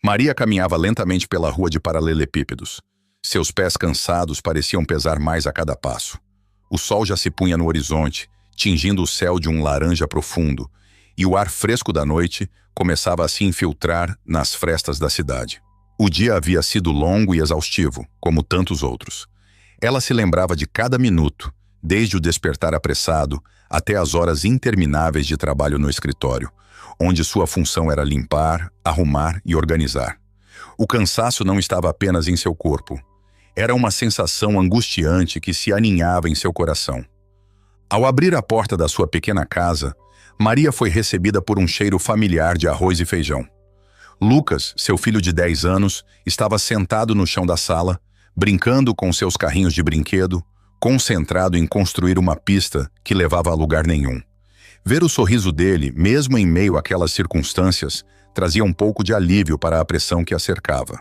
Maria caminhava lentamente pela rua de paralelepípedos. Seus pés cansados pareciam pesar mais a cada passo. O sol já se punha no horizonte, tingindo o céu de um laranja profundo, e o ar fresco da noite começava a se infiltrar nas frestas da cidade. O dia havia sido longo e exaustivo, como tantos outros. Ela se lembrava de cada minuto, desde o despertar apressado até as horas intermináveis de trabalho no escritório, onde sua função era limpar, arrumar e organizar. O cansaço não estava apenas em seu corpo. Era uma sensação angustiante que se aninhava em seu coração. Ao abrir a porta da sua pequena casa, Maria foi recebida por um cheiro familiar de arroz e feijão. Lucas, seu filho de 10 anos, estava sentado no chão da sala, brincando com seus carrinhos de brinquedo, concentrado em construir uma pista que levava a lugar nenhum. Ver o sorriso dele, mesmo em meio àquelas circunstâncias, trazia um pouco de alívio para a pressão que a cercava.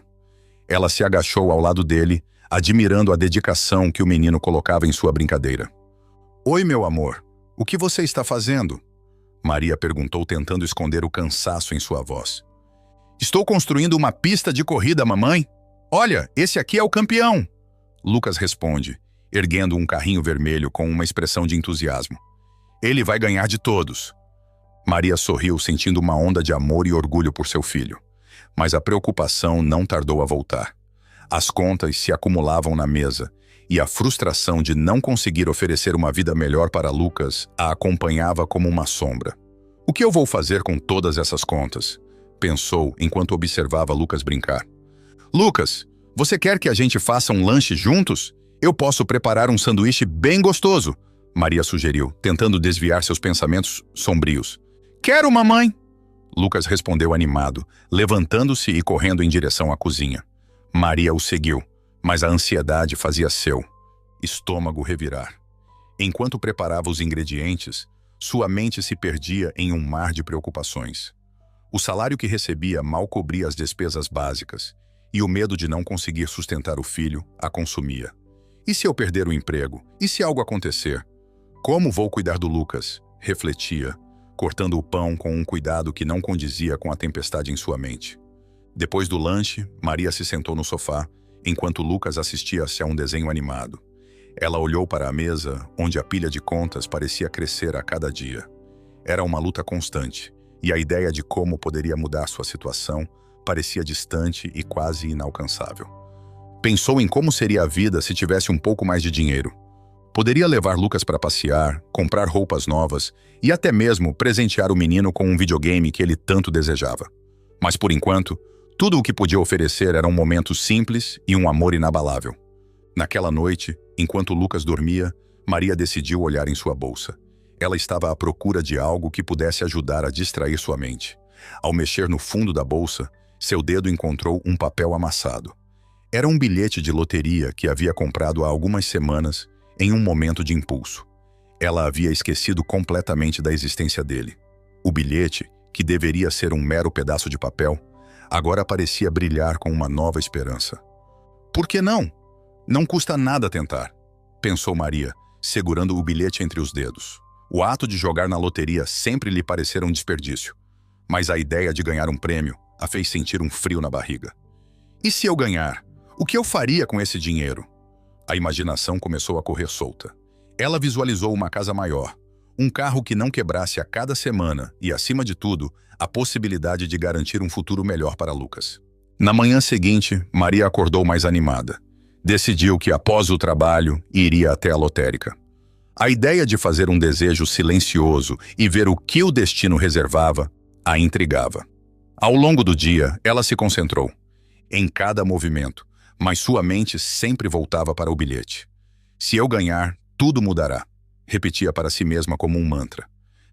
Ela se agachou ao lado dele, admirando a dedicação que o menino colocava em sua brincadeira. "Oi, meu amor, o que você está fazendo?" Maria perguntou, tentando esconder o cansaço em sua voz. "Estou construindo uma pista de corrida, mamãe. Olha, esse aqui é o campeão!" Lucas responde, erguendo um carrinho vermelho com uma expressão de entusiasmo. "Ele vai ganhar de todos." Maria sorriu, sentindo uma onda de amor e orgulho por seu filho. Mas a preocupação não tardou a voltar. As contas se acumulavam na mesa, e a frustração de não conseguir oferecer uma vida melhor para Lucas a acompanhava como uma sombra. "O que eu vou fazer com todas essas contas?" pensou enquanto observava Lucas brincar. "Lucas, você quer que a gente faça um lanche juntos? Eu posso preparar um sanduíche bem gostoso," Maria sugeriu, tentando desviar seus pensamentos sombrios. "Quero, mamãe!" Lucas respondeu animado, levantando-se e correndo em direção à cozinha. Maria o seguiu, mas a ansiedade fazia seu estômago revirar. Enquanto preparava os ingredientes, sua mente se perdia em um mar de preocupações. O salário que recebia mal cobria as despesas básicas, e o medo de não conseguir sustentar o filho a consumia. "E se eu perder o emprego? E se algo acontecer? Como vou cuidar do Lucas?" refletia, cortando o pão com um cuidado que não condizia com a tempestade em sua mente. Depois do lanche, Maria se sentou no sofá, enquanto Lucas assistia-se a um desenho animado. Ela olhou para a mesa, onde a pilha de contas parecia crescer a cada dia. Era uma luta constante, e a ideia de como poderia mudar sua situação parecia distante e quase inalcançável. Pensou em como seria a vida se tivesse um pouco mais de dinheiro. Poderia levar Lucas para passear, comprar roupas novas e até mesmo presentear o menino com um videogame que ele tanto desejava. Mas por enquanto, tudo o que podia oferecer eram momentos simples e um amor inabalável. Naquela noite, enquanto Lucas dormia, Maria decidiu olhar em sua bolsa. Ela estava à procura de algo que pudesse ajudar a distrair sua mente. Ao mexer no fundo da bolsa, seu dedo encontrou um papel amassado. Era um bilhete de loteria que havia comprado há algumas semanas em um momento de impulso. Ela havia esquecido completamente da existência dele. O bilhete, que deveria ser um mero pedaço de papel, agora parecia brilhar com uma nova esperança. "Por que não? Não custa nada tentar", pensou Maria, segurando o bilhete entre os dedos. O ato de jogar na loteria sempre lhe parecera um desperdício, mas a ideia de ganhar um prêmio a fez sentir um frio na barriga. "E se eu ganhar? O que eu faria com esse dinheiro?" A imaginação começou a correr solta. Ela visualizou uma casa maior, um carro que não quebrasse a cada semana e, acima de tudo, a possibilidade de garantir um futuro melhor para Lucas. Na manhã seguinte, Maria acordou mais animada. Decidiu que, após o trabalho, iria até a lotérica. A ideia de fazer um desejo silencioso e ver o que o destino reservava a intrigava. Ao longo do dia, ela se concentrou em cada movimento, mas sua mente sempre voltava para o bilhete. "Se eu ganhar, tudo mudará", repetia para si mesma como um mantra.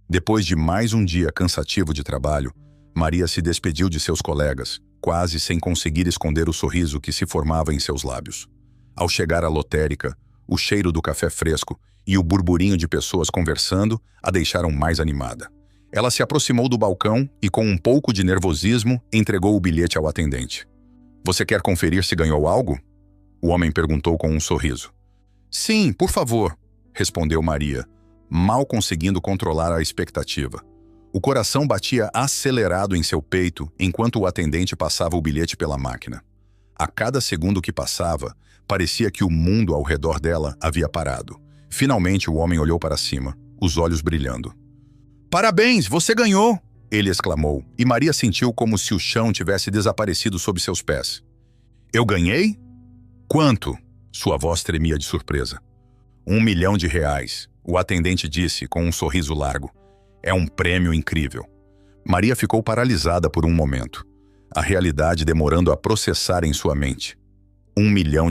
Depois de mais um dia cansativo de trabalho, Maria se despediu de seus colegas, quase sem conseguir esconder o sorriso que se formava em seus lábios. Ao chegar à lotérica, o cheiro do café fresco e o burburinho de pessoas conversando a deixaram mais animada. Ela se aproximou do balcão e, com um pouco de nervosismo, entregou o bilhete ao atendente. "Você quer conferir se ganhou algo?" O homem perguntou com um sorriso. "Sim, por favor", respondeu Maria, mal conseguindo controlar a expectativa. O coração batia acelerado em seu peito enquanto o atendente passava o bilhete pela máquina. A cada segundo que passava, parecia que o mundo ao redor dela havia parado. Finalmente o homem olhou para cima, os olhos brilhando. "Parabéns, você ganhou!" ele exclamou, e Maria sentiu como se o chão tivesse desaparecido sob seus pés. "Eu ganhei? Quanto?" Sua voz tremia de surpresa. R$1 milhão, o atendente disse com um sorriso largo. "É um prêmio incrível." Maria ficou paralisada por um momento, a realidade demorando a processar em sua mente. R$1 milhão.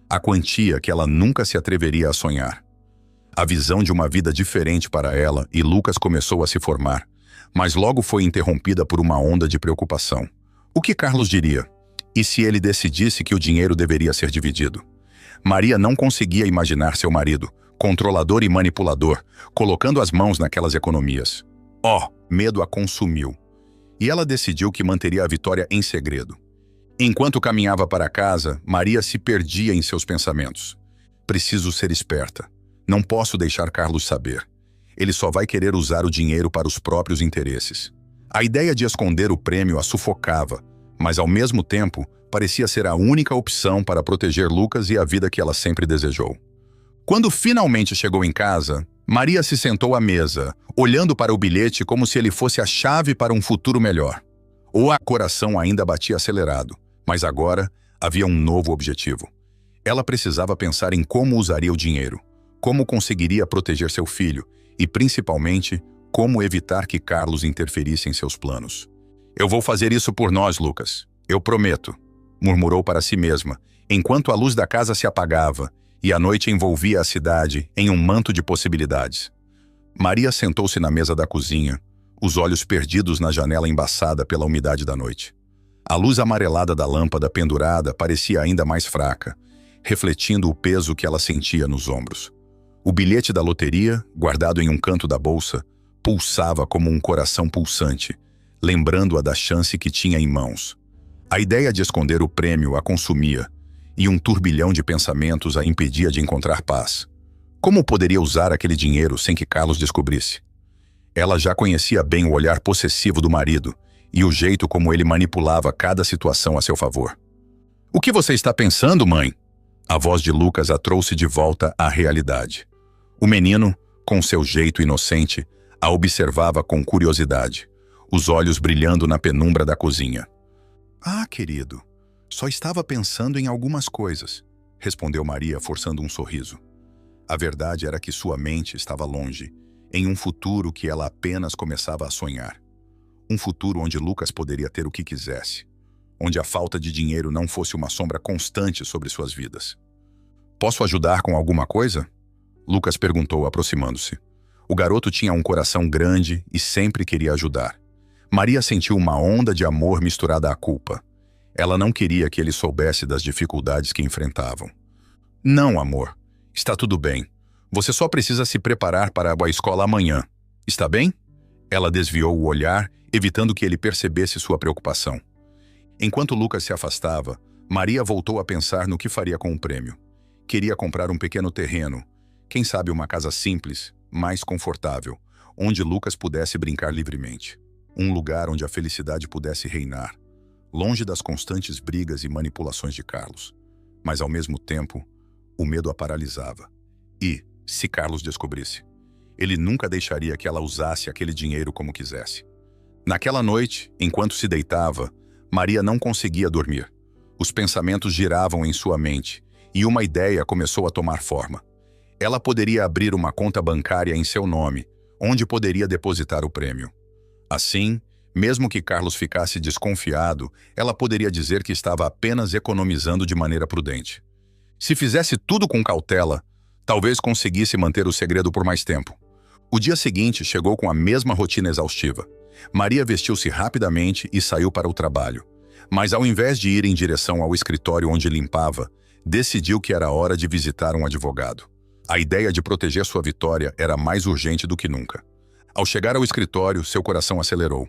A quantia que ela nunca se atreveria a sonhar. A visão de uma vida diferente para ela e Lucas começou a se formar, mas logo foi interrompida por uma onda de preocupação. O que Carlos diria? E se ele decidisse que o dinheiro deveria ser dividido? Maria não conseguia imaginar seu marido, controlador e manipulador, colocando as mãos naquelas economias. Medo a consumiu. E ela decidiu que manteria a vitória em segredo. Enquanto caminhava para casa, Maria se perdia em seus pensamentos. Preciso ser esperta. Não posso deixar Carlos saber. Ele só vai querer usar o dinheiro para os próprios interesses. A ideia de esconder o prêmio a sufocava, mas ao mesmo tempo parecia ser a única opção para proteger Lucas e a vida que ela sempre desejou. Quando finalmente chegou em casa, Maria se sentou à mesa, olhando para o bilhete como se ele fosse a chave para um futuro melhor. O coração ainda batia acelerado, mas agora havia um novo objetivo. Ela precisava pensar em como usaria o dinheiro, como conseguiria proteger seu filho e, principalmente, como evitar que Carlos interferisse em seus planos. "Eu vou fazer isso por nós, Lucas. Eu prometo", murmurou para si mesma, enquanto a luz da casa se apagava e a noite envolvia a cidade em um manto de possibilidades. Maria sentou-se na mesa da cozinha, os olhos perdidos na janela embaçada pela umidade da noite. A luz amarelada da lâmpada pendurada parecia ainda mais fraca, refletindo o peso que ela sentia nos ombros. O bilhete da loteria, guardado em um canto da bolsa, pulsava como um coração pulsante, lembrando-a da chance que tinha em mãos. A ideia de esconder o prêmio a consumia, e um turbilhão de pensamentos a impedia de encontrar paz. Como poderia usar aquele dinheiro sem que Carlos descobrisse? Ela já conhecia bem o olhar possessivo do marido e o jeito como ele manipulava cada situação a seu favor. "O que você está pensando, mãe?" A voz de Lucas a trouxe de volta à realidade. O menino, com seu jeito inocente, a observava com curiosidade, os olhos brilhando na penumbra da cozinha. Querido, só estava pensando em algumas coisas", respondeu Maria, forçando um sorriso. A verdade era que sua mente estava longe, em um futuro que ela apenas começava a sonhar. Um futuro onde Lucas poderia ter o que quisesse, onde a falta de dinheiro não fosse uma sombra constante sobre suas vidas. "Posso ajudar com alguma coisa?" Lucas perguntou, aproximando-se. O garoto tinha um coração grande e sempre queria ajudar. Maria sentiu uma onda de amor misturada à culpa. Ela não queria que ele soubesse das dificuldades que enfrentavam. "Não, amor. Está tudo bem. Você só precisa se preparar para a escola amanhã. Está bem?" Ela desviou o olhar, evitando que ele percebesse sua preocupação. Enquanto Lucas se afastava, Maria voltou a pensar no que faria com o prêmio. Queria comprar um pequeno terreno, quem sabe uma casa simples, mais confortável, onde Lucas pudesse brincar livremente. Um lugar onde a felicidade pudesse reinar, longe das constantes brigas e manipulações de Carlos. Mas, ao mesmo tempo, o medo a paralisava. E, se Carlos descobrisse, ele nunca deixaria que ela usasse aquele dinheiro como quisesse. Naquela noite, enquanto se deitava, Maria não conseguia dormir. Os pensamentos giravam em sua mente, e uma ideia começou a tomar forma. Ela poderia abrir uma conta bancária em seu nome, onde poderia depositar o prêmio. Assim, mesmo que Carlos ficasse desconfiado, ela poderia dizer que estava apenas economizando de maneira prudente. Se fizesse tudo com cautela, talvez conseguisse manter o segredo por mais tempo. O dia seguinte chegou com a mesma rotina exaustiva. Maria vestiu-se rapidamente e saiu para o trabalho. Mas ao invés de ir em direção ao escritório onde limpava, decidiu que era hora de visitar um advogado. A ideia de proteger sua vitória era mais urgente do que nunca. Ao chegar ao escritório, seu coração acelerou.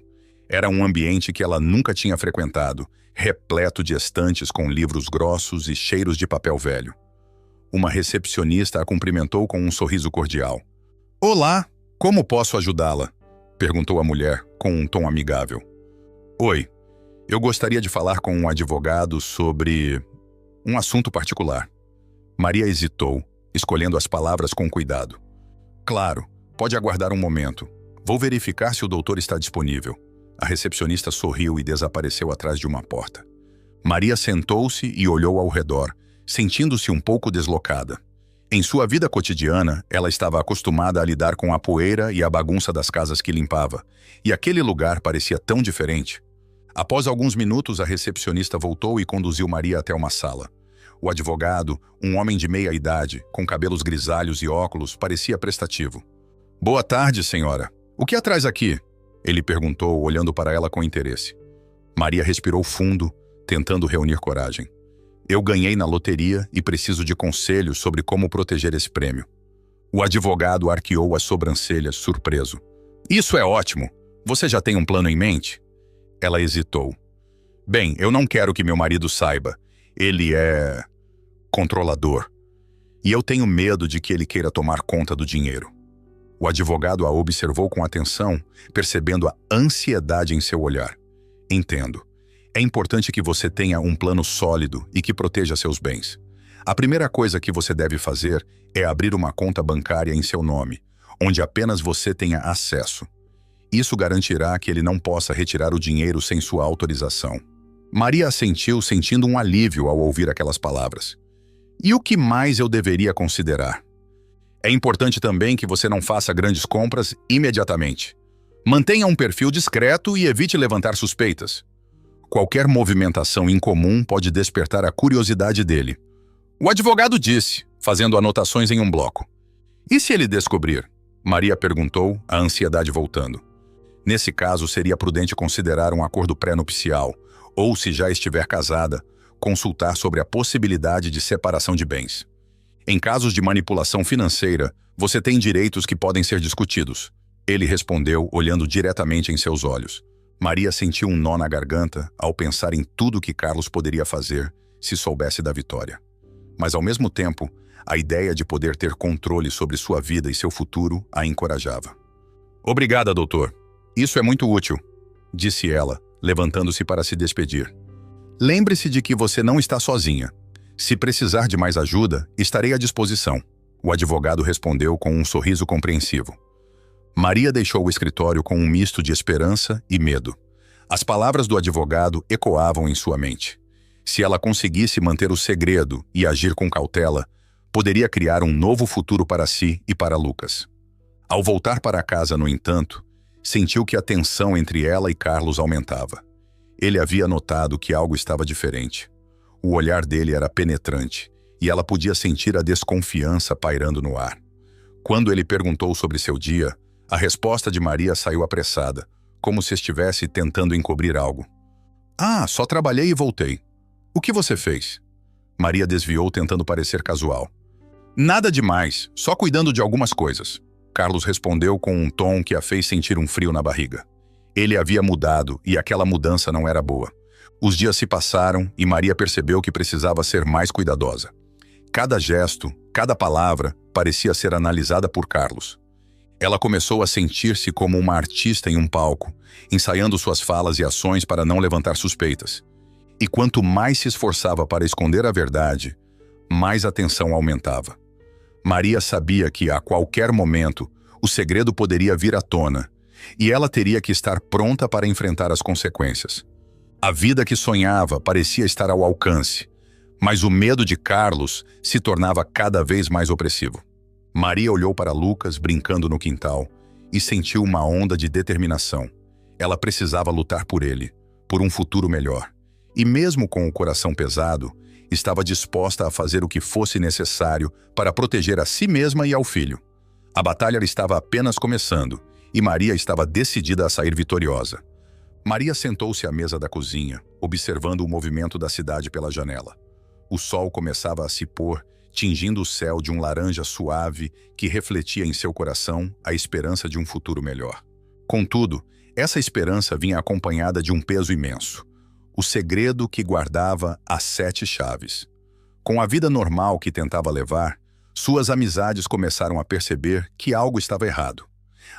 Era um ambiente que ela nunca tinha frequentado, repleto de estantes com livros grossos e cheiros de papel velho. Uma recepcionista a cumprimentou com um sorriso cordial. "Olá, como posso ajudá-la?" Perguntou a mulher, com um tom amigável. Oi, eu gostaria de falar com um advogado sobre um assunto particular. Maria hesitou, escolhendo as palavras com cuidado. Claro, pode aguardar um momento. Vou verificar se o doutor está disponível. A recepcionista sorriu e desapareceu atrás de uma porta. Maria sentou-se e olhou ao redor, sentindo-se um pouco deslocada. Em sua vida cotidiana, ela estava acostumada a lidar com a poeira e a bagunça das casas que limpava, e aquele lugar parecia tão diferente. Após alguns minutos, a recepcionista voltou e conduziu Maria até uma sala. O advogado, um homem de meia idade, com cabelos grisalhos e óculos, parecia prestativo. Boa tarde, senhora. O que a traz aqui? Ele perguntou, olhando para ela com interesse. Maria respirou fundo, tentando reunir coragem. Eu ganhei na loteria e preciso de conselhos sobre como proteger esse prêmio. O advogado arqueou as sobrancelhas, surpreso. Isso é ótimo. Você já tem um plano em mente? Ela hesitou. Bem, eu não quero que meu marido saiba. Ele é controlador. E eu tenho medo de que ele queira tomar conta do dinheiro. O advogado a observou com atenção, percebendo a ansiedade em seu olhar. Entendo. É importante que você tenha um plano sólido e que proteja seus bens. A primeira coisa que você deve fazer é abrir uma conta bancária em seu nome, onde apenas você tenha acesso. Isso garantirá que ele não possa retirar o dinheiro sem sua autorização. Maria assentiu, sentindo um alívio ao ouvir aquelas palavras. E o que mais eu deveria considerar? É importante também que você não faça grandes compras imediatamente. Mantenha um perfil discreto e evite levantar suspeitas. Qualquer movimentação incomum pode despertar a curiosidade dele. O advogado disse, fazendo anotações em um bloco. E se ele descobrir? Maria perguntou, a ansiedade voltando. Nesse caso, seria prudente considerar um acordo pré-nupcial, ou, se já estiver casada, consultar sobre a possibilidade de separação de bens. Em casos de manipulação financeira, você tem direitos que podem ser discutidos. Ele respondeu, olhando diretamente em seus olhos. Maria sentiu um nó na garganta ao pensar em tudo que Carlos poderia fazer se soubesse da vitória. Mas, ao mesmo tempo, a ideia de poder ter controle sobre sua vida e seu futuro a encorajava. Obrigada, doutor. Isso é muito útil, disse ela, levantando-se para se despedir. Lembre-se de que você não está sozinha. Se precisar de mais ajuda, estarei à disposição. O advogado respondeu com um sorriso compreensivo. Maria deixou o escritório com um misto de esperança e medo. As palavras do advogado ecoavam em sua mente. Se ela conseguisse manter o segredo e agir com cautela, poderia criar um novo futuro para si e para Lucas. Ao voltar para casa, no entanto, sentiu que a tensão entre ela e Carlos aumentava. Ele havia notado que algo estava diferente. O olhar dele era penetrante, e ela podia sentir a desconfiança pairando no ar. Quando ele perguntou sobre seu dia, a resposta de Maria saiu apressada, como se estivesse tentando encobrir algo. Ah, só trabalhei e voltei. O que você fez? Maria desviou, tentando parecer casual. Nada demais, só cuidando de algumas coisas. Carlos respondeu com um tom que a fez sentir um frio na barriga. Ele havia mudado e aquela mudança não era boa. Os dias se passaram e Maria percebeu que precisava ser mais cuidadosa. Cada gesto, cada palavra, parecia ser analisada por Carlos. Ela começou a sentir-se como uma artista em um palco, ensaiando suas falas e ações para não levantar suspeitas. E quanto mais se esforçava para esconder a verdade, mais a tensão aumentava. Maria sabia que, a qualquer momento, o segredo poderia vir à tona, e ela teria que estar pronta para enfrentar as consequências. A vida que sonhava parecia estar ao alcance, mas o medo de Carlos se tornava cada vez mais opressivo. Maria olhou para Lucas brincando no quintal e sentiu uma onda de determinação. Ela precisava lutar por ele, por um futuro melhor. E mesmo com o coração pesado, estava disposta a fazer o que fosse necessário para proteger a si mesma e ao filho. A batalha estava apenas começando e Maria estava decidida a sair vitoriosa. Maria sentou-se à mesa da cozinha, observando o movimento da cidade pela janela. O sol começava a se pôr, tingindo o céu de um laranja suave que refletia em seu coração a esperança de um futuro melhor. Contudo, essa esperança vinha acompanhada de um peso imenso. O segredo que guardava as 7 chaves. Com a vida normal que tentava levar, suas amizades começaram a perceber que algo estava errado.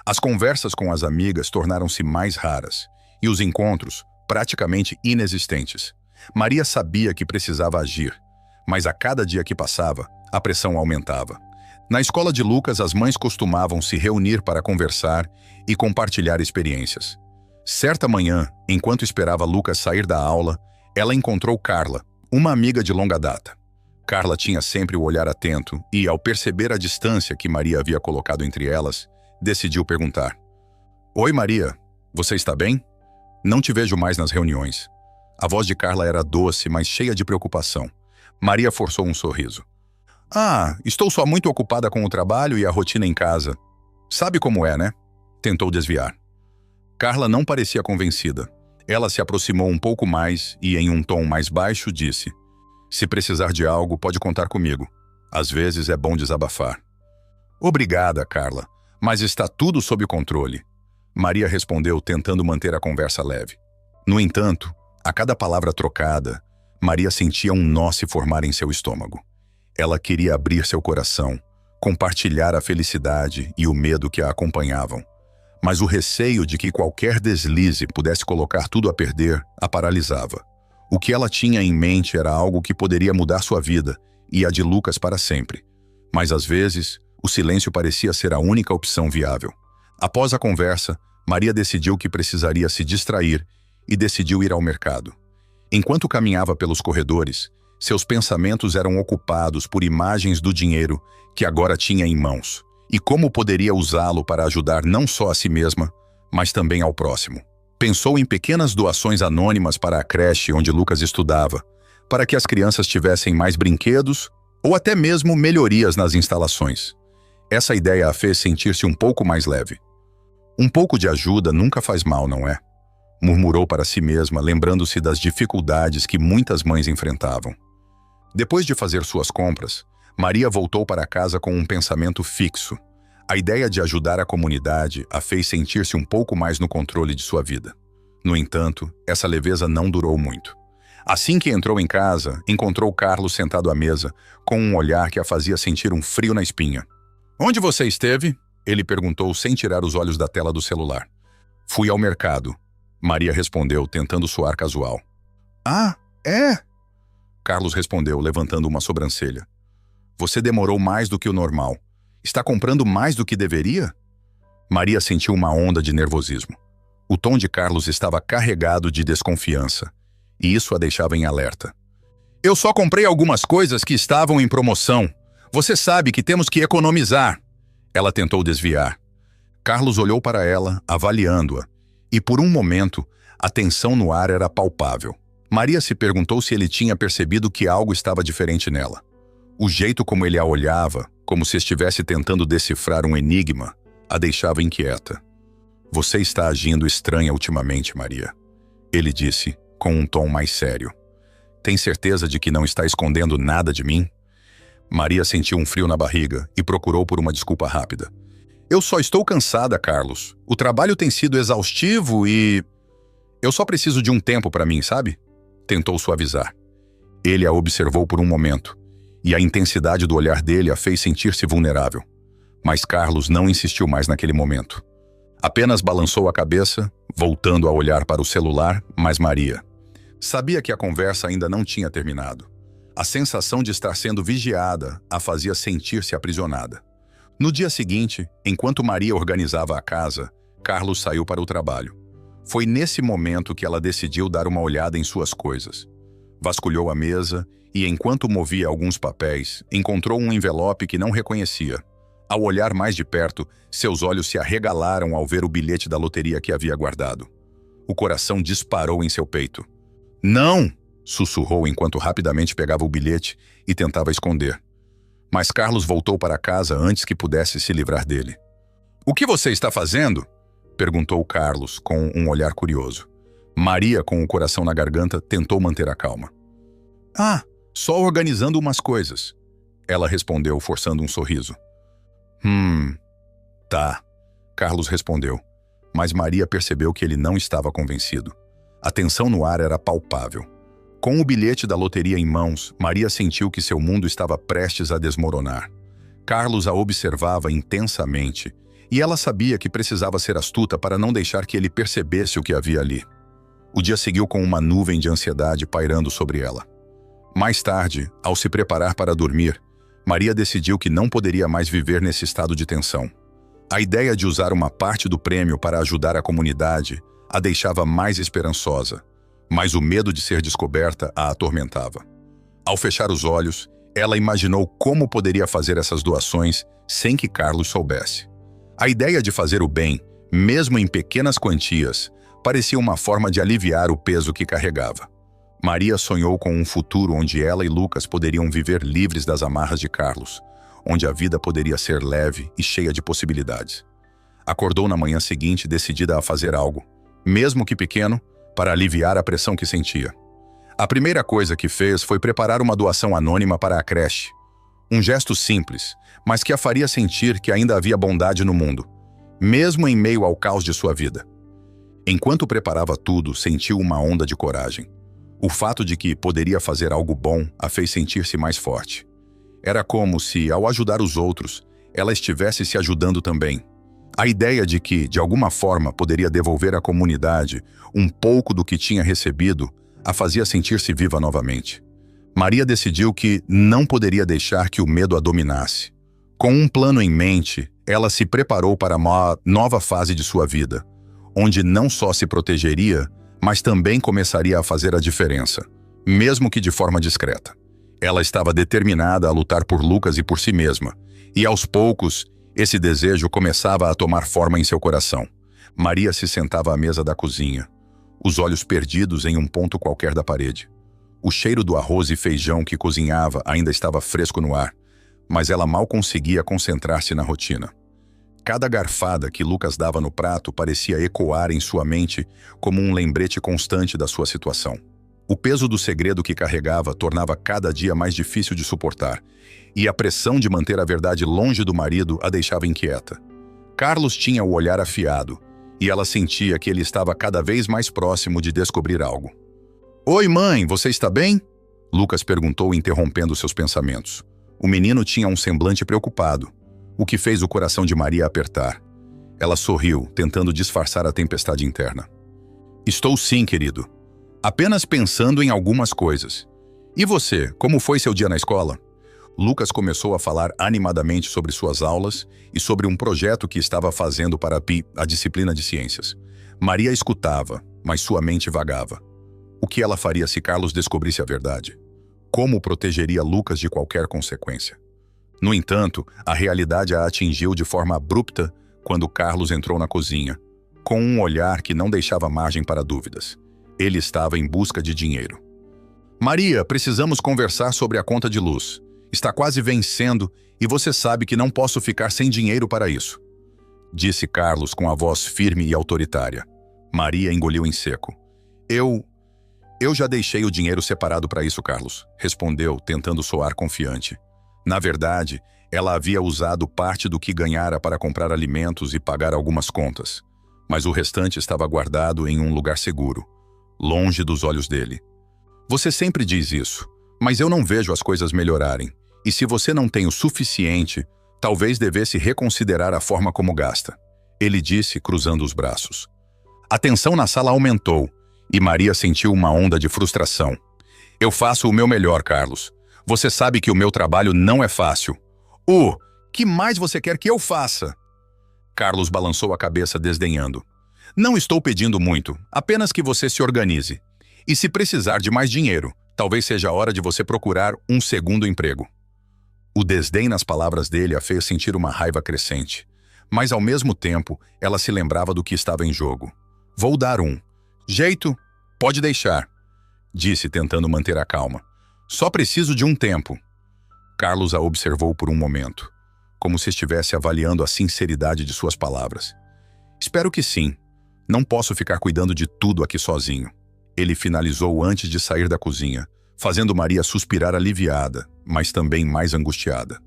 As conversas com as amigas tornaram-se mais raras e os encontros praticamente inexistentes. Maria sabia que precisava agir, mas a cada dia que passava, a pressão aumentava. Na escola de Lucas, as mães costumavam se reunir para conversar e compartilhar experiências. Certa manhã, enquanto esperava Lucas sair da aula, ela encontrou Carla, uma amiga de longa data. Carla tinha sempre o olhar atento e, ao perceber a distância que Maria havia colocado entre elas, decidiu perguntar: "Oi, Maria, você está bem? Não te vejo mais nas reuniões." A voz de Carla era doce, mas cheia de preocupação. Maria forçou um sorriso. "Ah, estou só muito ocupada com o trabalho e a rotina em casa. Sabe como é, né?" Tentou desviar. Carla não parecia convencida. Ela se aproximou um pouco mais e, em um tom mais baixo, disse: "Se precisar de algo, pode contar comigo. Às vezes é bom desabafar." "Obrigada, Carla, mas está tudo sob controle." Maria respondeu, tentando manter a conversa leve. No entanto, a cada palavra trocada, Maria sentia um nó se formar em seu estômago. Ela queria abrir seu coração, compartilhar a felicidade e o medo que a acompanhavam. Mas o receio de que qualquer deslize pudesse colocar tudo a perder a paralisava. O que ela tinha em mente era algo que poderia mudar sua vida e a de Lucas para sempre. Mas às vezes, o silêncio parecia ser a única opção viável. Após a conversa, Maria decidiu que precisaria se distrair e decidiu ir ao mercado. Enquanto caminhava pelos corredores, seus pensamentos eram ocupados por imagens do dinheiro que agora tinha em mãos e como poderia usá-lo para ajudar não só a si mesma, mas também ao próximo. Pensou em pequenas doações anônimas para a creche onde Lucas estudava, para que as crianças tivessem mais brinquedos ou até mesmo melhorias nas instalações. Essa ideia a fez sentir-se um pouco mais leve. "Um pouco de ajuda nunca faz mal, não é?" Murmurou para si mesma, lembrando-se das dificuldades que muitas mães enfrentavam. Depois de fazer suas compras, Maria voltou para casa com um pensamento fixo. A ideia de ajudar a comunidade a fez sentir-se um pouco mais no controle de sua vida. No entanto, essa leveza não durou muito. Assim que entrou em casa, encontrou Carlos sentado à mesa, com um olhar que a fazia sentir um frio na espinha. "Onde você esteve?" Ele perguntou sem tirar os olhos da tela do celular. "Fui ao mercado," Maria respondeu, tentando soar casual. "Ah, é?" Carlos respondeu, levantando uma sobrancelha. "Você demorou mais do que o normal. Está comprando mais do que deveria?" Maria sentiu uma onda de nervosismo. O tom de Carlos estava carregado de desconfiança, e isso a deixava em alerta. "Eu só comprei algumas coisas que estavam em promoção. Você sabe que temos que economizar." Ela tentou desviar. Carlos olhou para ela, avaliando-a, e por um momento, a tensão no ar era palpável. Maria se perguntou se ele tinha percebido que algo estava diferente nela. O jeito como ele a olhava, como se estivesse tentando decifrar um enigma, a deixava inquieta. "Você está agindo estranha ultimamente, Maria," ele disse, com um tom mais sério. "Tem certeza de que não está escondendo nada de mim?" Maria sentiu um frio na barriga e procurou por uma desculpa rápida. "Eu só estou cansada, Carlos. O trabalho tem sido exaustivo e... eu só preciso de um tempo para mim, sabe?" Tentou suavizar. Ele a observou por um momento, e a intensidade do olhar dele a fez sentir-se vulnerável. Mas Carlos não insistiu mais naquele momento. Apenas balançou a cabeça, voltando a olhar para o celular, mas Maria sabia que a conversa ainda não tinha terminado. A sensação de estar sendo vigiada a fazia sentir-se aprisionada. No dia seguinte, enquanto Maria organizava a casa, Carlos saiu para o trabalho. Foi nesse momento que ela decidiu dar uma olhada em suas coisas. Vasculhou a mesa e, enquanto movia alguns papéis, encontrou um envelope que não reconhecia. Ao olhar mais de perto, seus olhos se arregalaram ao ver o bilhete da loteria que havia guardado. O coração disparou em seu peito. "Não!" sussurrou enquanto rapidamente pegava o bilhete e tentava esconder. Mas Carlos voltou para casa antes que pudesse se livrar dele. "O que você está fazendo?" perguntou Carlos com um olhar curioso. Maria, com o coração na garganta, tentou manter a calma. "Ah, só organizando umas coisas," ela respondeu, forçando um sorriso. Tá," Carlos respondeu, mas Maria percebeu que ele não estava convencido. A tensão no ar era palpável. Com o bilhete da loteria em mãos, Maria sentiu que seu mundo estava prestes a desmoronar. Carlos a observava intensamente, e ela sabia que precisava ser astuta para não deixar que ele percebesse o que havia ali. O dia seguiu com uma nuvem de ansiedade pairando sobre ela. Mais tarde, ao se preparar para dormir, Maria decidiu que não poderia mais viver nesse estado de tensão. A ideia de usar uma parte do prêmio para ajudar a comunidade a deixava mais esperançosa, mas o medo de ser descoberta a atormentava. Ao fechar os olhos, ela imaginou como poderia fazer essas doações sem que Carlos soubesse. A ideia de fazer o bem, mesmo em pequenas quantias, parecia uma forma de aliviar o peso que carregava. Maria sonhou com um futuro onde ela e Lucas poderiam viver livres das amarras de Carlos, onde a vida poderia ser leve e cheia de possibilidades. Acordou na manhã seguinte decidida a fazer algo, mesmo que pequeno, para aliviar a pressão que sentia. A primeira coisa que fez foi preparar uma doação anônima para a creche. Um gesto simples, mas que a faria sentir que ainda havia bondade no mundo, mesmo em meio ao caos de sua vida. Enquanto preparava tudo, sentiu uma onda de coragem. O fato de que poderia fazer algo bom a fez sentir-se mais forte. Era como se, ao ajudar os outros, ela estivesse se ajudando também. A ideia de que, de alguma forma, poderia devolver à comunidade um pouco do que tinha recebido a fazia sentir-se viva novamente. Maria decidiu que não poderia deixar que o medo a dominasse. Com um plano em mente, ela se preparou para uma nova fase de sua vida, onde não só se protegeria, mas também começaria a fazer a diferença, mesmo que de forma discreta. Ela estava determinada a lutar por Lucas e por si mesma, e aos poucos, esse desejo começava a tomar forma em seu coração. Maria se sentava à mesa da cozinha, os olhos perdidos em um ponto qualquer da parede. O cheiro do arroz e feijão que cozinhava ainda estava fresco no ar, mas ela mal conseguia concentrar-se na rotina. Cada garfada que Lucas dava no prato parecia ecoar em sua mente como um lembrete constante da sua situação. O peso do segredo que carregava tornava cada dia mais difícil de suportar, e a pressão de manter a verdade longe do marido a deixava inquieta. Carlos tinha o olhar afiado, e ela sentia que ele estava cada vez mais próximo de descobrir algo. "Oi, mãe, você está bem?" Lucas perguntou, interrompendo seus pensamentos. O menino tinha um semblante preocupado, o que fez o coração de Maria apertar. Ela sorriu, tentando disfarçar a tempestade interna. "Estou sim, querido. Apenas pensando em algumas coisas. E você, como foi seu dia na escola?" Lucas começou a falar animadamente sobre suas aulas e sobre um projeto que estava fazendo para a disciplina de ciências. Maria escutava, mas sua mente vagava. O que ela faria se Carlos descobrisse a verdade? Como protegeria Lucas de qualquer consequência? No entanto, a realidade a atingiu de forma abrupta quando Carlos entrou na cozinha, com um olhar que não deixava margem para dúvidas. Ele estava em busca de dinheiro. "Maria, precisamos conversar sobre a conta de luz. Está quase vencendo e você sabe que não posso ficar sem dinheiro para isso", disse Carlos com a voz firme e autoritária. Maria engoliu em seco. Eu já deixei o dinheiro separado para isso, Carlos", respondeu, tentando soar confiante. Na verdade, ela havia usado parte do que ganhara para comprar alimentos e pagar algumas contas, mas o restante estava guardado em um lugar seguro, longe dos olhos dele. "Você sempre diz isso, mas eu não vejo as coisas melhorarem, e se você não tem o suficiente, talvez devesse reconsiderar a forma como gasta", ele disse, cruzando os braços. A tensão na sala aumentou, e Maria sentiu uma onda de frustração. "Eu faço o meu melhor, Carlos. Você sabe que o meu trabalho não é fácil." Que mais você quer que eu faça?" Carlos balançou a cabeça desdenhando. "Não estou pedindo muito, apenas que você se organize. E se precisar de mais dinheiro, talvez seja a hora de você procurar um segundo emprego." O desdém nas palavras dele a fez sentir uma raiva crescente. Mas ao mesmo tempo, ela se lembrava do que estava em jogo. "Vou dar um jeito, pode deixar", disse, tentando manter a calma. "Só preciso de um tempo." Carlos a observou por um momento, como se estivesse avaliando a sinceridade de suas palavras. "Espero que sim. Não posso ficar cuidando de tudo aqui sozinho." Ele finalizou antes de sair da cozinha, fazendo Maria suspirar aliviada, mas também mais angustiada.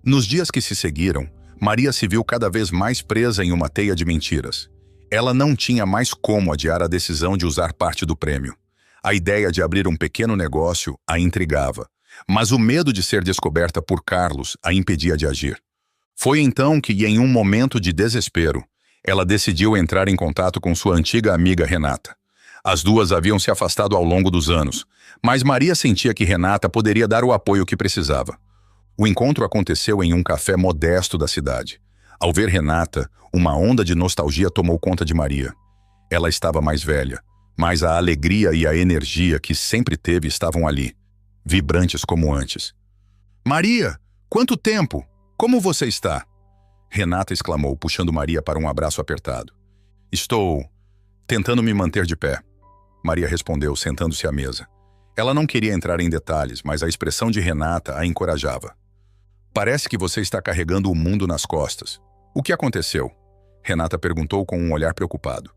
Nos dias que se seguiram, Maria se viu cada vez mais presa em uma teia de mentiras. Ela não tinha mais como adiar a decisão de usar parte do prêmio. A ideia de abrir um pequeno negócio a intrigava, mas o medo de ser descoberta por Carlos a impedia de agir. Foi então que, em um momento de desespero, ela decidiu entrar em contato com sua antiga amiga Renata. As duas haviam se afastado ao longo dos anos, mas Maria sentia que Renata poderia dar o apoio que precisava. O encontro aconteceu em um café modesto da cidade. Ao ver Renata, uma onda de nostalgia tomou conta de Maria. Ela estava mais velha, mas a alegria e a energia que sempre teve estavam ali, vibrantes como antes. "Maria, quanto tempo? Como você está?" Renata exclamou, puxando Maria para um abraço apertado. "Estou tentando me manter de pé", Maria respondeu, sentando-se à mesa. Ela não queria entrar em detalhes, mas a expressão de Renata a encorajava. "Parece que você está carregando o mundo nas costas. O que aconteceu?" Renata perguntou com um olhar preocupado.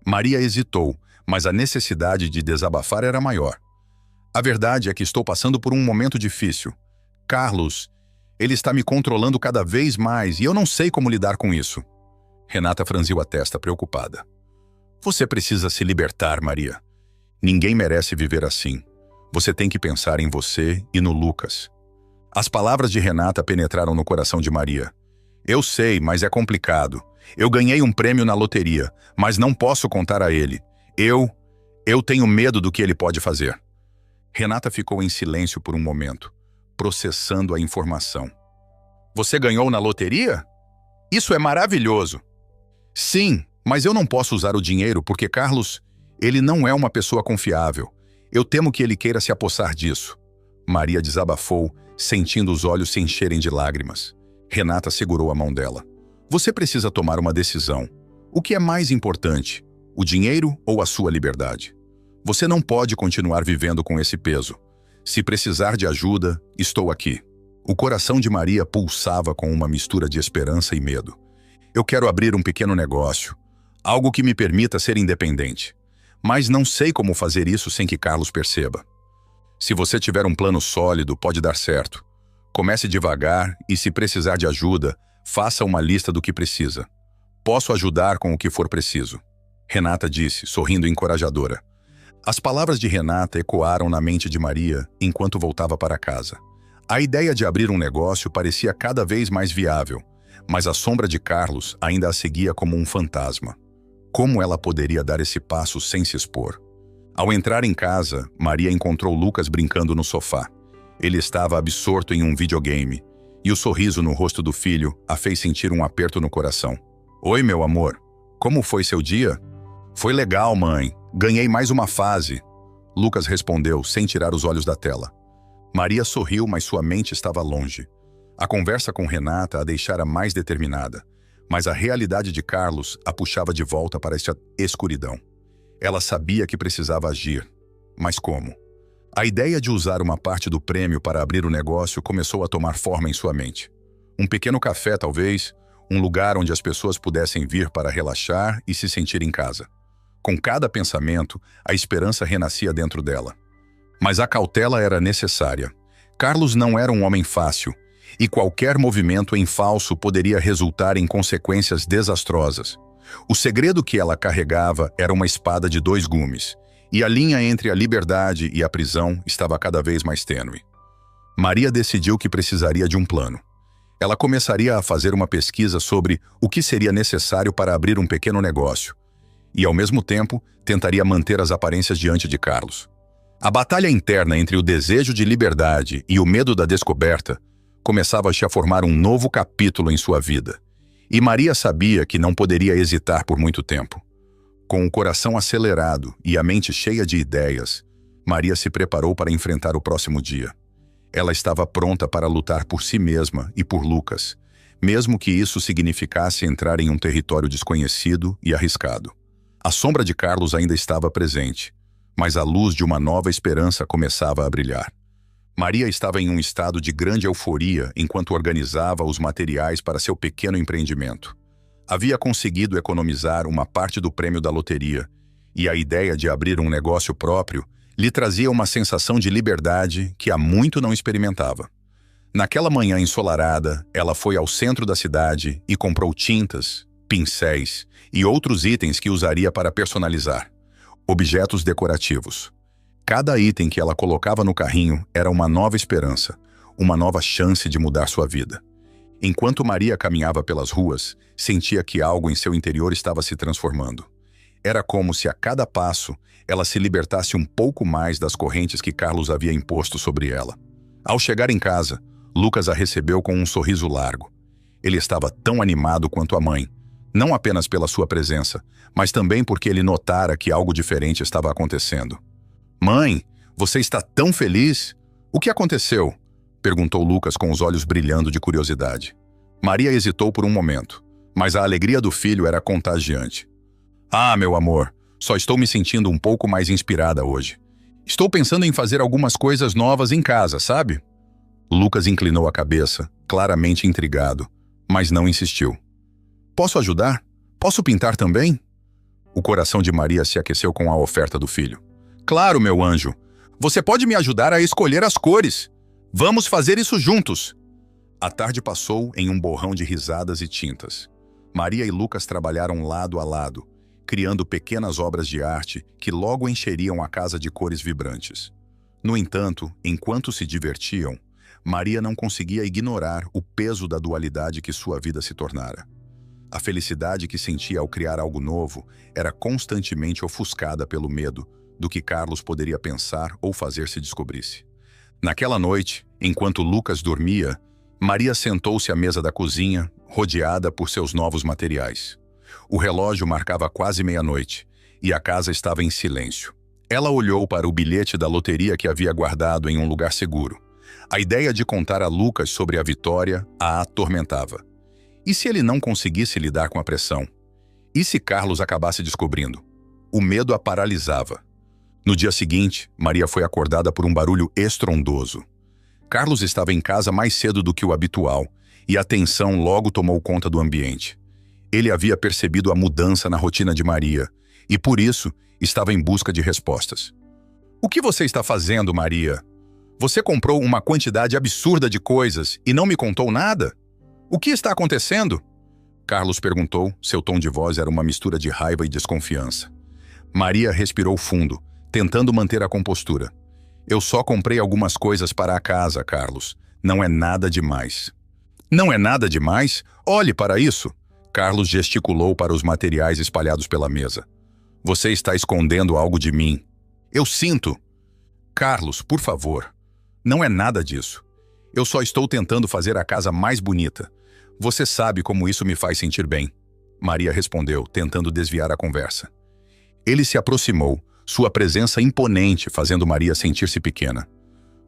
Maria hesitou, mas a necessidade de desabafar era maior. "A verdade é que estou passando por um momento difícil. Carlos, ele está me controlando cada vez mais e eu não sei como lidar com isso." Renata franziu a testa, preocupada. "Você precisa se libertar, Maria. Ninguém merece viver assim. Você tem que pensar em você e no Lucas." As palavras de Renata penetraram no coração de Maria. "Eu sei, mas é complicado. Eu ganhei um prêmio na loteria, mas não posso contar a ele. Eu tenho medo do que ele pode fazer." Renata ficou em silêncio por um momento, processando a informação. "Você ganhou na loteria? Isso é maravilhoso." "Sim, mas eu não posso usar o dinheiro porque Carlos, ele não é uma pessoa confiável. Eu temo que ele queira se apossar disso." Maria desabafou, sentindo os olhos se encherem de lágrimas. Renata segurou a mão dela. "Você precisa tomar uma decisão. O que é mais importante, o dinheiro ou a sua liberdade? Você não pode continuar vivendo com esse peso. Se precisar de ajuda, estou aqui." O coração de Maria pulsava com uma mistura de esperança e medo. "Eu quero abrir um pequeno negócio, algo que me permita ser independente. Mas não sei como fazer isso sem que Carlos perceba." "Se você tiver um plano sólido, pode dar certo. Comece devagar e, se precisar de ajuda, faça uma lista do que precisa. Posso ajudar com o que for preciso." Renata disse, sorrindo encorajadora. As palavras de Renata ecoaram na mente de Maria enquanto voltava para casa. A ideia de abrir um negócio parecia cada vez mais viável, mas a sombra de Carlos ainda a seguia como um fantasma. Como ela poderia dar esse passo sem se expor? Ao entrar em casa, Maria encontrou Lucas brincando no sofá. Ele estava absorto em um videogame, e o sorriso no rosto do filho a fez sentir um aperto no coração. "Oi, meu amor. Como foi seu dia?" "Foi legal, mãe. Ganhei mais uma fase." Lucas respondeu, sem tirar os olhos da tela. Maria sorriu, mas sua mente estava longe. A conversa com Renata a deixara mais determinada, mas a realidade de Carlos a puxava de volta para esta escuridão. Ela sabia que precisava agir. Mas como? A ideia de usar uma parte do prêmio para abrir o negócio começou a tomar forma em sua mente. Um pequeno café, talvez, um lugar onde as pessoas pudessem vir para relaxar e se sentir em casa. Com cada pensamento, a esperança renascia dentro dela. Mas a cautela era necessária. Carlos não era um homem fácil, e qualquer movimento em falso poderia resultar em consequências desastrosas. O segredo que ela carregava era uma espada de 2 gumes, e a linha entre a liberdade e a prisão estava cada vez mais tênue. Maria decidiu que precisaria de um plano. Ela começaria a fazer uma pesquisa sobre o que seria necessário para abrir um pequeno negócio, e, ao mesmo tempo, tentaria manter as aparências diante de Carlos. A batalha interna entre o desejo de liberdade e o medo da descoberta começava a formar um novo capítulo em sua vida. E Maria sabia que não poderia hesitar por muito tempo. Com o coração acelerado e a mente cheia de ideias, Maria se preparou para enfrentar o próximo dia. Ela estava pronta para lutar por si mesma e por Lucas, mesmo que isso significasse entrar em um território desconhecido e arriscado. A sombra de Carlos ainda estava presente, mas a luz de uma nova esperança começava a brilhar. Maria estava em um estado de grande euforia enquanto organizava os materiais para seu pequeno empreendimento. Havia conseguido economizar uma parte do prêmio da loteria, e a ideia de abrir um negócio próprio lhe trazia uma sensação de liberdade que há muito não experimentava. Naquela manhã ensolarada, ela foi ao centro da cidade e comprou tintas, pincéis e outros itens que usaria para personalizar. Objetos decorativos. Cada item que ela colocava no carrinho era uma nova esperança, uma nova chance de mudar sua vida. Enquanto Maria caminhava pelas ruas, sentia que algo em seu interior estava se transformando. Era como se a cada passo ela se libertasse um pouco mais das correntes que Carlos havia imposto sobre ela. Ao chegar em casa, Lucas a recebeu com um sorriso largo. Ele estava tão animado quanto a mãe, não apenas pela sua presença, mas também porque ele notara que algo diferente estava acontecendo. "Mãe, você está tão feliz? O que aconteceu?" perguntou Lucas com os olhos brilhando de curiosidade. Maria hesitou por um momento, mas a alegria do filho era contagiante. "Ah, meu amor, só estou me sentindo um pouco mais inspirada hoje. Estou pensando em fazer algumas coisas novas em casa, sabe?" Lucas inclinou a cabeça, claramente intrigado, mas não insistiu. "Posso ajudar? Posso pintar também?" O coração de Maria se aqueceu com a oferta do filho. "Claro, meu anjo. Você pode me ajudar a escolher as cores. Vamos fazer isso juntos." A tarde passou em um borrão de risadas e tintas. Maria e Lucas trabalharam lado a lado, criando pequenas obras de arte que logo encheriam a casa de cores vibrantes. No entanto, enquanto se divertiam, Maria não conseguia ignorar o peso da dualidade que sua vida se tornara. A felicidade que sentia ao criar algo novo era constantemente ofuscada pelo medo do que Carlos poderia pensar ou fazer se descobrisse. Naquela noite, enquanto Lucas dormia, Maria sentou-se à mesa da cozinha, rodeada por seus novos materiais. O relógio marcava quase meia-noite, e a casa estava em silêncio. Ela olhou para o bilhete da loteria que havia guardado em um lugar seguro. A ideia de contar a Lucas sobre a vitória a atormentava. E se ele não conseguisse lidar com a pressão? E se Carlos acabasse descobrindo? O medo a paralisava. No dia seguinte, Maria foi acordada por um barulho estrondoso. Carlos estava em casa mais cedo do que o habitual, e a tensão logo tomou conta do ambiente. Ele havia percebido a mudança na rotina de Maria, e por isso estava em busca de respostas. "O que você está fazendo, Maria? Você comprou uma quantidade absurda de coisas e não me contou nada? O que está acontecendo?" Carlos perguntou, seu tom de voz era uma mistura de raiva e desconfiança. Maria respirou fundo, tentando manter a compostura. "Eu só comprei algumas coisas para a casa, Carlos. Não é nada demais." "Não é nada demais? Olhe para isso!" Carlos gesticulou para os materiais espalhados pela mesa. "Você está escondendo algo de mim." "Eu sinto." "Carlos, por favor. Não é nada disso. Eu só estou tentando fazer a casa mais bonita. Você sabe como isso me faz sentir bem." Maria respondeu, tentando desviar a conversa. Ele se aproximou, sua presença imponente fazendo Maria sentir-se pequena.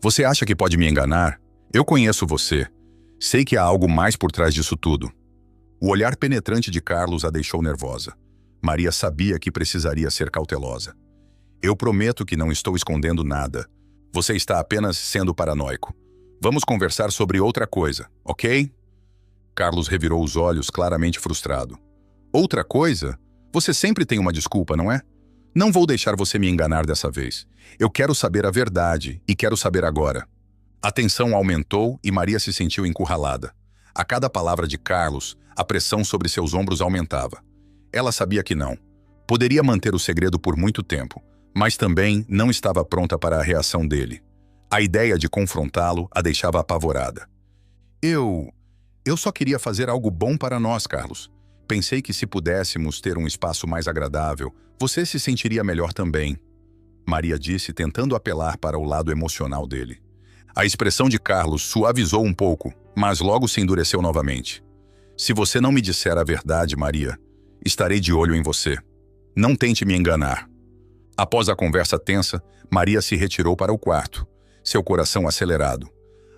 "Você acha que pode me enganar? Eu conheço você. Sei que há algo mais por trás disso tudo." O olhar penetrante de Carlos a deixou nervosa. Maria sabia que precisaria ser cautelosa. "Eu prometo que não estou escondendo nada. Você está apenas sendo paranoico. Vamos conversar sobre outra coisa, ok?" Carlos revirou os olhos, claramente frustrado. "Outra coisa? Você sempre tem uma desculpa, não é? Não vou deixar você me enganar dessa vez. Eu quero saber a verdade e quero saber agora." A tensão aumentou e Maria se sentiu encurralada. A cada palavra de Carlos, a pressão sobre seus ombros aumentava. Ela sabia que não. Poderia manter o segredo por muito tempo, mas também não estava pronta para a reação dele. A ideia de confrontá-lo a deixava apavorada. Eu só queria fazer algo bom para nós, Carlos. Pensei que se pudéssemos ter um espaço mais agradável, você se sentiria melhor também." Maria disse, tentando apelar para o lado emocional dele. A expressão de Carlos suavizou um pouco, mas logo se endureceu novamente. "Se você não me disser a verdade, Maria, estarei de olho em você. Não tente me enganar." Após a conversa tensa, Maria se retirou para o quarto, seu coração acelerado.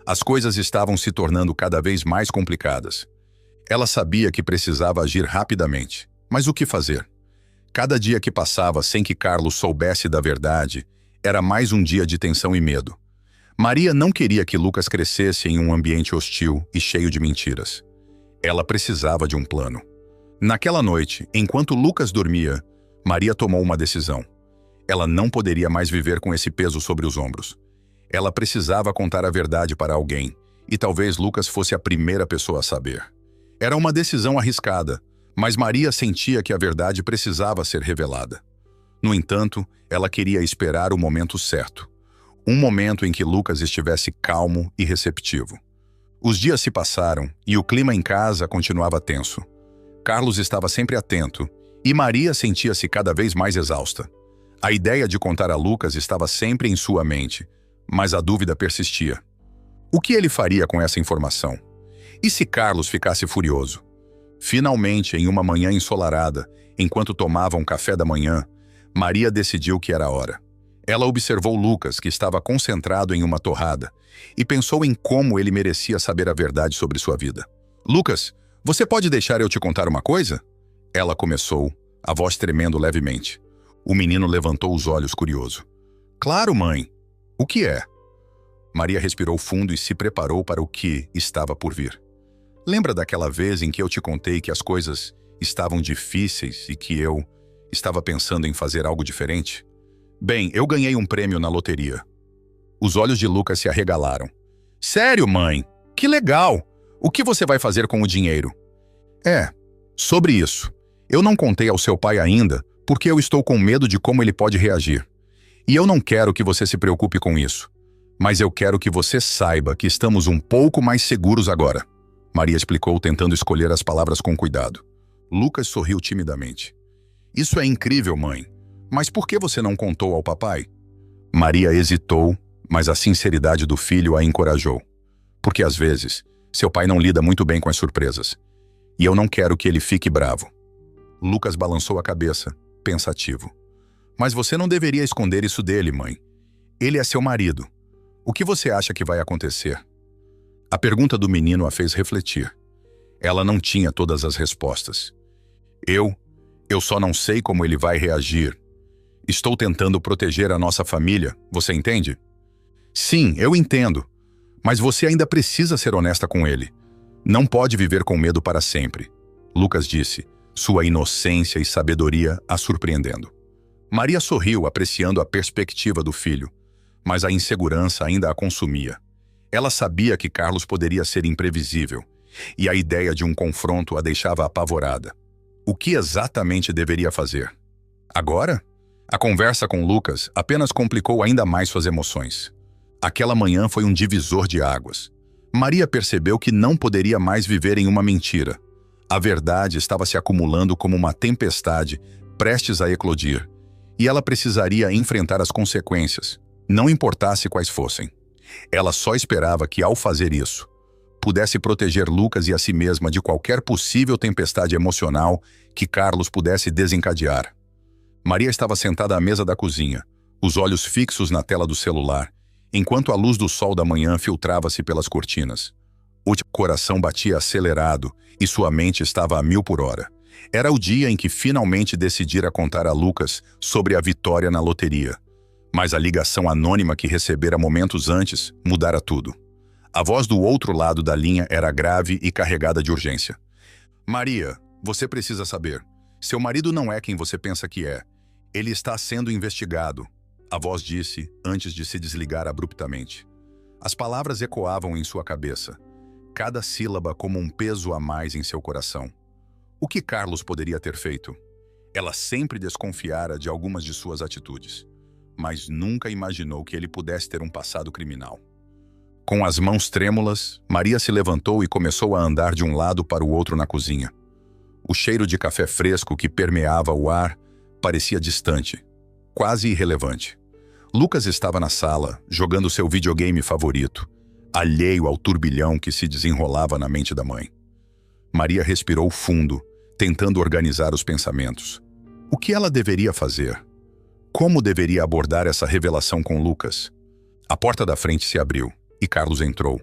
As coisas estavam se tornando cada vez mais complicadas. Ela sabia que precisava agir rapidamente, mas o que fazer? Cada dia que passava sem que Carlos soubesse da verdade, era mais um dia de tensão e medo. Maria não queria que Lucas crescesse em um ambiente hostil e cheio de mentiras. Ela precisava de um plano. Naquela noite, enquanto Lucas dormia, Maria tomou uma decisão. Ela não poderia mais viver com esse peso sobre os ombros. Ela precisava contar a verdade para alguém, e talvez Lucas fosse a primeira pessoa a saber. Era uma decisão arriscada, mas Maria sentia que a verdade precisava ser revelada. No entanto, ela queria esperar o momento certo. Um momento em que Lucas estivesse calmo e receptivo. Os dias se passaram e o clima em casa continuava tenso. Carlos estava sempre atento e Maria sentia-se cada vez mais exausta. A ideia de contar a Lucas estava sempre em sua mente, mas a dúvida persistia. O que ele faria com essa informação? E se Carlos ficasse furioso? Finalmente, em uma manhã ensolarada, enquanto tomavam café da manhã, Maria decidiu que era a hora. Ela observou Lucas, que estava concentrado em uma torrada, e pensou em como ele merecia saber a verdade sobre sua vida. "Lucas, você pode deixar eu te contar uma coisa?" Ela começou, a voz tremendo levemente. O menino levantou os olhos curioso. "Claro, mãe. O que é?" Maria respirou fundo e se preparou para o que estava por vir. "Lembra daquela vez em que eu te contei que as coisas estavam difíceis e que eu estava pensando em fazer algo diferente? Bem, eu ganhei um prêmio na loteria." Os olhos de Lucas se arregalaram. "Sério, mãe? Que legal! O que você vai fazer com o dinheiro?" Sobre isso. Eu não contei ao seu pai ainda, porque eu estou com medo de como ele pode reagir. E eu não quero que você se preocupe com isso. Mas eu quero que você saiba que estamos um pouco mais seguros agora." Maria explicou, tentando escolher as palavras com cuidado. Lucas sorriu timidamente. "Isso é incrível, mãe. Mas por que você não contou ao papai?" Maria hesitou, mas a sinceridade do filho a encorajou. "Porque às vezes, seu pai não lida muito bem com as surpresas. E eu não quero que ele fique bravo." Lucas balançou a cabeça, pensativo. "Mas você não deveria esconder isso dele, mãe. Ele é seu marido. O que você acha que vai acontecer?" A pergunta do menino a fez refletir. Ela não tinha todas as respostas. Eu só não sei como ele vai reagir. Estou tentando proteger a nossa família, você entende?" "Sim, eu entendo. Mas você ainda precisa ser honesta com ele. Não pode viver com medo para sempre." Lucas disse, sua inocência e sabedoria a surpreendendo. Maria sorriu, apreciando a perspectiva do filho, mas a insegurança ainda a consumia. Ela sabia que Carlos poderia ser imprevisível, e a ideia de um confronto a deixava apavorada. O que exatamente deveria fazer? Agora? A conversa com Lucas apenas complicou ainda mais suas emoções. Aquela manhã foi um divisor de águas. Maria percebeu que não poderia mais viver em uma mentira. A verdade estava se acumulando como uma tempestade, prestes a eclodir, e ela precisaria enfrentar as consequências, não importasse quais fossem. Ela só esperava que, ao fazer isso, pudesse proteger Lucas e a si mesma de qualquer possível tempestade emocional que Carlos pudesse desencadear. Maria estava sentada à mesa da cozinha, os olhos fixos na tela do celular, enquanto a luz do sol da manhã filtrava-se pelas cortinas. O coração batia acelerado e sua mente estava a 1000 por hora. Era o dia em que finalmente decidira contar a Lucas sobre a vitória na loteria. Mas a ligação anônima que recebera momentos antes mudara tudo. A voz do outro lado da linha era grave e carregada de urgência. "Maria, você precisa saber. Seu marido não é quem você pensa que é. Ele está sendo investigado", a voz disse antes de se desligar abruptamente. As palavras ecoavam em sua cabeça, cada sílaba como um peso a mais em seu coração. O que Carlos poderia ter feito? Ela sempre desconfiara de algumas de suas atitudes, mas nunca imaginou que ele pudesse ter um passado criminal. Com as mãos trêmulas, Maria se levantou e começou a andar de um lado para o outro na cozinha. O cheiro de café fresco que permeava o ar parecia distante, quase irrelevante. Lucas estava na sala, jogando seu videogame favorito, alheio ao turbilhão que se desenrolava na mente da mãe. Maria respirou fundo, tentando organizar os pensamentos. O que ela deveria fazer? Como deveria abordar essa revelação com Lucas? A porta da frente se abriu e Carlos entrou,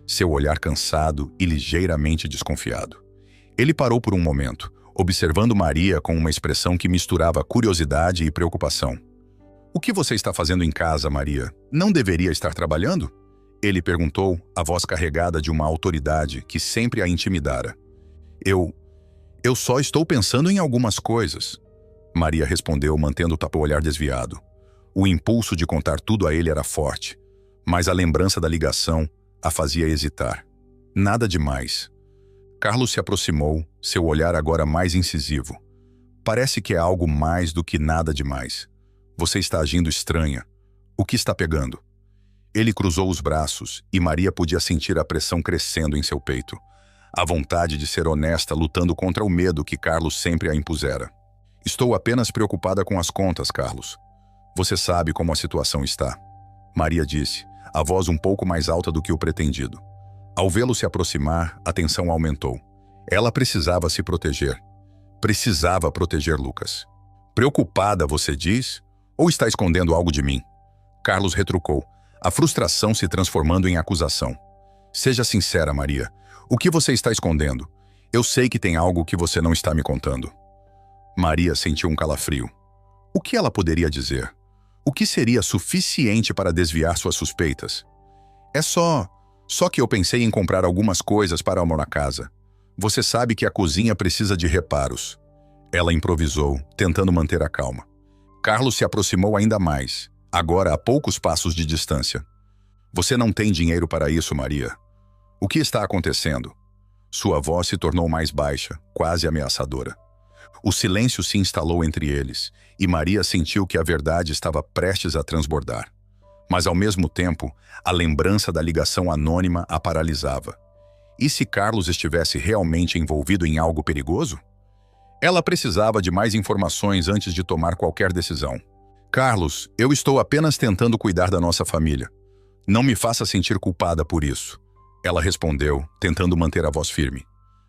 seu olhar cansado e ligeiramente desconfiado. Ele parou por um momento, observando Maria com uma expressão que misturava curiosidade e preocupação. "O que você está fazendo em casa, Maria? Não deveria estar trabalhando?" Ele perguntou, a voz carregada de uma autoridade que sempre a intimidara. Eu só estou pensando em algumas coisas." Maria respondeu, mantendo o olhar desviado. O impulso de contar tudo a ele era forte, mas a lembrança da ligação a fazia hesitar. Nada demais. Carlos se aproximou, seu olhar agora mais incisivo. "Parece que é algo mais do que nada demais. Você está agindo estranha. O que está pegando?" Ele cruzou os braços e Maria podia sentir a pressão crescendo em seu peito. A vontade de ser honesta lutando contra o medo que Carlos sempre a impusera. Estou apenas preocupada com as contas, Carlos. Você sabe como a situação está. Maria disse, a voz um pouco mais alta do que o pretendido. Ao vê-lo se aproximar, a tensão aumentou. Ela precisava se proteger. Precisava proteger Lucas. Preocupada, você diz? Ou está escondendo algo de mim? Carlos retrucou, a frustração se transformando em acusação. Seja sincera, Maria. O que você está escondendo? Eu sei que tem algo que você não está me contando. Maria sentiu um calafrio. O que ela poderia dizer? O que seria suficiente para desviar suas suspeitas? É só que eu pensei em comprar algumas coisas para arrumar na casa. Você sabe que a cozinha precisa de reparos. Ela improvisou, tentando manter a calma. Carlos se aproximou ainda mais, agora a poucos passos de distância. Você não tem dinheiro para isso, Maria. O que está acontecendo? Sua voz se tornou mais baixa, quase ameaçadora. O silêncio se instalou entre eles, e Maria sentiu que a verdade estava prestes a transbordar. Mas, ao mesmo tempo, a lembrança da ligação anônima a paralisava. E se Carlos estivesse realmente envolvido em algo perigoso? Ela precisava de mais informações antes de tomar qualquer decisão. Carlos, eu estou apenas tentando cuidar da nossa família. Não me faça sentir culpada por isso. Ela respondeu, tentando manter a voz firme.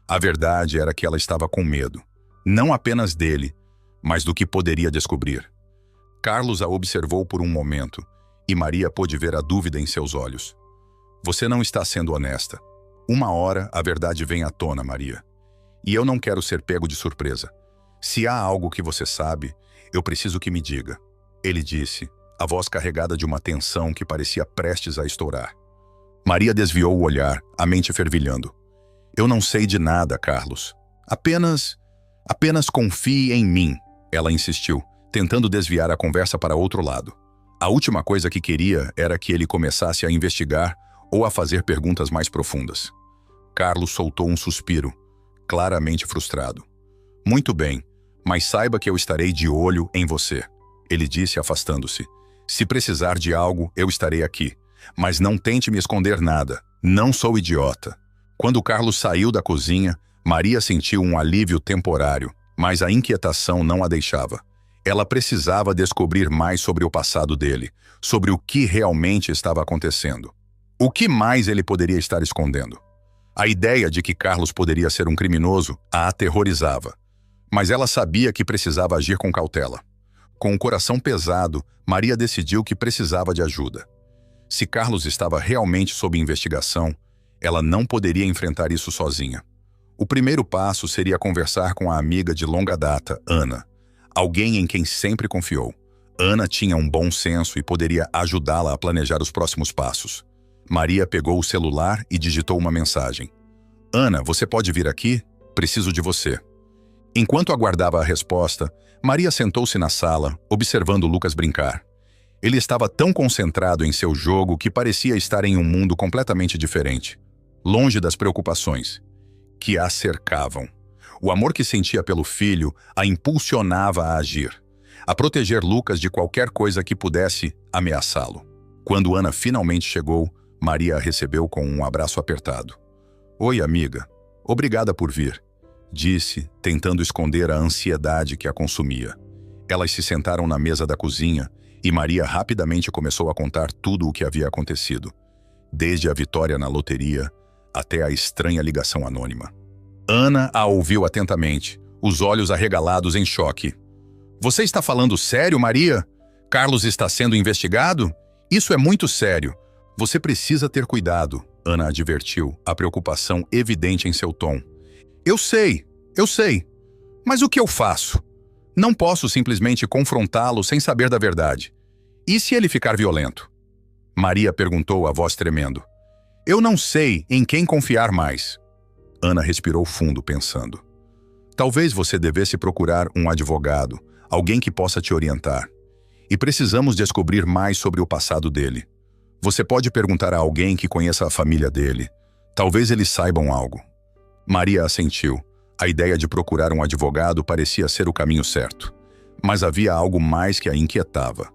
A verdade era que ela estava com medo. Não apenas dele, mas do que poderia descobrir. Carlos a observou por um momento, e Maria pôde ver a dúvida em seus olhos. Você não está sendo honesta. Uma hora a verdade vem à tona, Maria. E eu não quero ser pego de surpresa. Se há algo que você sabe, eu preciso que me diga. Ele disse, a voz carregada de uma tensão que parecia prestes a estourar. Maria desviou o olhar, a mente fervilhando. Eu não sei de nada, Carlos. Apenas confie em mim, ela insistiu, tentando desviar a conversa para outro lado. A última coisa que queria era que ele começasse a investigar ou a fazer perguntas mais profundas. Carlos soltou um suspiro, claramente frustrado. Muito bem, mas saiba que eu estarei de olho em você, ele disse afastando-se. Se precisar de algo, eu estarei aqui. Mas não tente me esconder nada. Não sou idiota. Quando Carlos saiu da cozinha, Maria sentiu um alívio temporário, mas a inquietação não a deixava. Ela precisava descobrir mais sobre o passado dele, sobre o que realmente estava acontecendo. O que mais ele poderia estar escondendo? A ideia de que Carlos poderia ser um criminoso a aterrorizava, mas ela sabia que precisava agir com cautela. Com o coração pesado, Maria decidiu que precisava de ajuda. Se Carlos estava realmente sob investigação, ela não poderia enfrentar isso sozinha. O primeiro passo seria conversar com a amiga de longa data, Ana, alguém em quem sempre confiou. Ana tinha um bom senso e poderia ajudá-la a planejar os próximos passos. Maria pegou o celular e digitou uma mensagem. Ana, você pode vir aqui? Preciso de você. Enquanto aguardava a resposta, Maria sentou-se na sala, observando Lucas brincar. Ele estava tão concentrado em seu jogo que parecia estar em um mundo completamente diferente, longe das preocupações que a cercavam. O amor que sentia pelo filho a impulsionava a agir, a proteger Lucas de qualquer coisa que pudesse ameaçá-lo. Quando Ana finalmente chegou, Maria a recebeu com um abraço apertado. Oi, amiga. Obrigada por vir, disse, tentando esconder a ansiedade que a consumia. Elas se sentaram na mesa da cozinha e Maria rapidamente começou a contar tudo o que havia acontecido, desde a vitória na loteria até a estranha ligação anônima. Ana a ouviu atentamente, os olhos arregalados em choque. Você está falando sério, Maria? Carlos está sendo investigado? Isso é muito sério. Você precisa ter cuidado, Ana advertiu, a preocupação evidente em seu tom. Eu sei. Mas o que eu faço? Não posso simplesmente confrontá-lo sem saber da verdade. E se ele ficar violento? Maria perguntou, a voz tremendo. Eu não sei em quem confiar mais. Ana respirou fundo, pensando. Talvez você devesse procurar um advogado, alguém que possa te orientar. E precisamos descobrir mais sobre o passado dele. Você pode perguntar a alguém que conheça a família dele. Talvez eles saibam algo. Maria assentiu. A ideia de procurar um advogado parecia ser o caminho certo. Mas havia algo mais que a inquietava.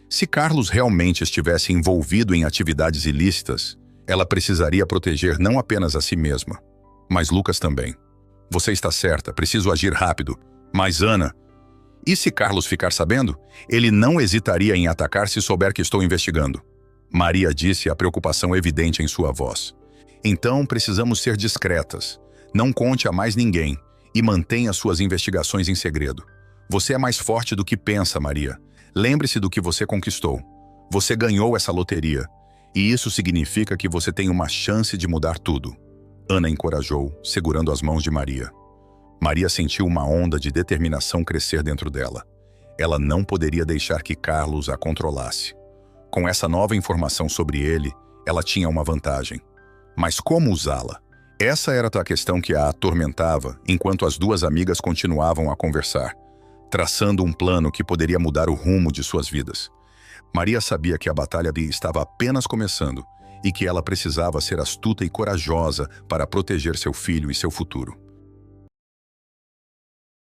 Se Carlos realmente estivesse envolvido em atividades ilícitas, ela precisaria proteger não apenas a si mesma, mas Lucas também. Você está certa, preciso agir rápido. Mas Ana... E se Carlos ficar sabendo? Ele não hesitaria em atacar se souber que estou investigando. Maria disse, a preocupação evidente em sua voz. Então precisamos ser discretas. Não conte a mais ninguém e mantenha suas investigações em segredo. Você é mais forte do que pensa, Maria. Lembre-se do que você conquistou. Você ganhou essa loteria. E isso significa que você tem uma chance de mudar tudo. Ana encorajou, segurando as mãos de Maria. Maria sentiu uma onda de determinação crescer dentro dela. Ela não poderia deixar que Carlos a controlasse. Com essa nova informação sobre ele, ela tinha uma vantagem. Mas como usá-la? Essa era a questão que a atormentava enquanto as duas amigas continuavam a conversar, traçando um plano que poderia mudar o rumo de suas vidas. Maria sabia que a batalha estava apenas começando e que ela precisava ser astuta e corajosa para proteger seu filho e seu futuro.